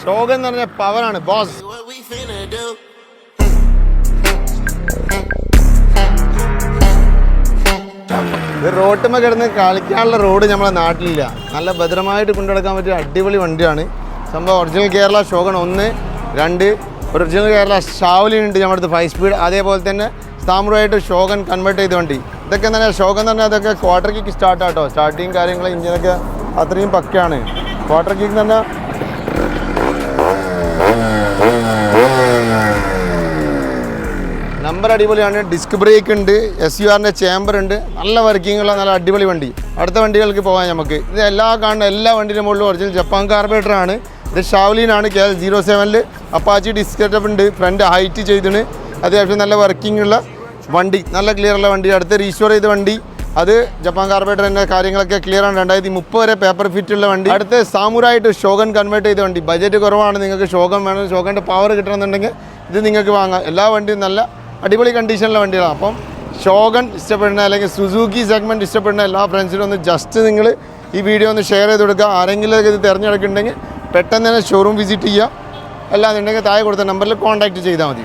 Shogun എന്ന് പറഞ്ഞ പവറാണ് ബോസ്. ഇത് റോട്ടുമ്മ കിടന്ന് കളിക്കാനുള്ള റോഡ് നമ്മളെ നാട്ടിലില്ല. നല്ല ഭദ്രമായിട്ട് കൊണ്ടുനടക്കാൻ പറ്റിയ അടിപൊളി വണ്ടിയാണ് സംഭവം. Original Kerala shogun 1, 2, original Kerala Shaolin ഉണ്ട് നമ്മുടെ അടുത്ത് 5 സ്പീഡ്. അതേപോലെ തന്നെ സാമുറായിട്ട് ഷോഗൺ കൺവേർട്ട് ചെയ്ത വണ്ടി. ഇതൊക്കെ തന്നെ ഷോഗൺ എന്ന് പറഞ്ഞാൽ അതൊക്കെ ക്വാർട്ടർ കിക്ക് സ്റ്റാർട്ടാട്ടോ. സ്റ്റാർട്ടിങ് കാര്യങ്ങൾ ഇഞ്ചിനൊക്കെ അത്രയും പക്കയാണ്. ക്വാർട്ടർ കിക്ക് എന്ന് പറഞ്ഞാൽ നമ്പർ അടിപൊളിയാണ്. ഡിസ്ക് ബ്രേക്ക് ഉണ്ട്, SURൻ്റെ ചേമ്പർ ഉണ്ട്. നല്ല വർക്കിംഗ് ഉള്ള നല്ല അടിപൊളി വണ്ടി. അടുത്ത വണ്ടികൾക്ക് പോകാൻ നമുക്ക്. ഇത് കാണുന്ന എല്ലാ വണ്ടിയുടെ മുകളിലും ഒറിജിനൽ ജപ്പാൻ കാർബറേറ്റർ ആണ്. ഇത് ഷാവലിനാണ്. KL 07 അപ്പാച്ചി ഡിസ്ക് സെറ്റപ്പ് ഉണ്ട്. ഫ്രണ്ട് ഹൈറ്റ് ചെയ്തിന്. അത്യാവശ്യം നല്ല വർക്കിംഗ് ഉള്ള വണ്ടി, നല്ല ക്ലിയർ ഉള്ള വണ്ടി. അടുത്ത് റീസ്റ്റോർ ചെയ്ത വണ്ടി, അത് ജപ്പാൻ കാർബറേറ്ററിൻ്റെ കാര്യങ്ങളൊക്കെ ക്ലിയർ ആണ്. 2030 വരെ പേപ്പർ ഫിറ്റ് ഉള്ള വണ്ടി. അടുത്ത് സാമുറായിട്ട് ഷോഗൺ കൺവേർട്ട് ചെയ്ത വണ്ടി. ബജറ്റ് കുറവാണ്, നിങ്ങൾക്ക് ഷോഗൺ വേണം, ഷോഗൻ്റെ പവർ കിട്ടണമെന്നുണ്ടെങ്കിൽ ഇത് നിങ്ങൾക്ക് വാങ്ങാം. എല്ലാ വണ്ടിയും നല്ല അടിപൊളി കണ്ടീഷനുള്ള വണ്ടികളാണ്. അപ്പം ഷോഗൺ ഇഷ്ടപ്പെടുന്ന അല്ലെങ്കിൽ സുസുക്കി സെഗ്മെൻറ്റ് ഇഷ്ടപ്പെടുന്ന എല്ലാ ഫ്രണ്ട്സിനും ഒന്ന് ജസ്റ്റ് നിങ്ങൾ ഈ വീഡിയോ ഒന്ന് ഷെയർ ചെയ്ത് കൊടുക്കുക. ആരെങ്കിലും ഇത് തിരഞ്ഞെടുക്കുന്നുണ്ടെങ്കിൽ പെട്ടെന്ന് തന്നെ ഷോറൂം വിസിറ്റ് ചെയ്യുക. അല്ലാന്നുണ്ടെങ്കിൽ താഴെ കൊടുത്ത നമ്പറിൽ കോൺടാക്റ്റ് ചെയ്താൽ മതി.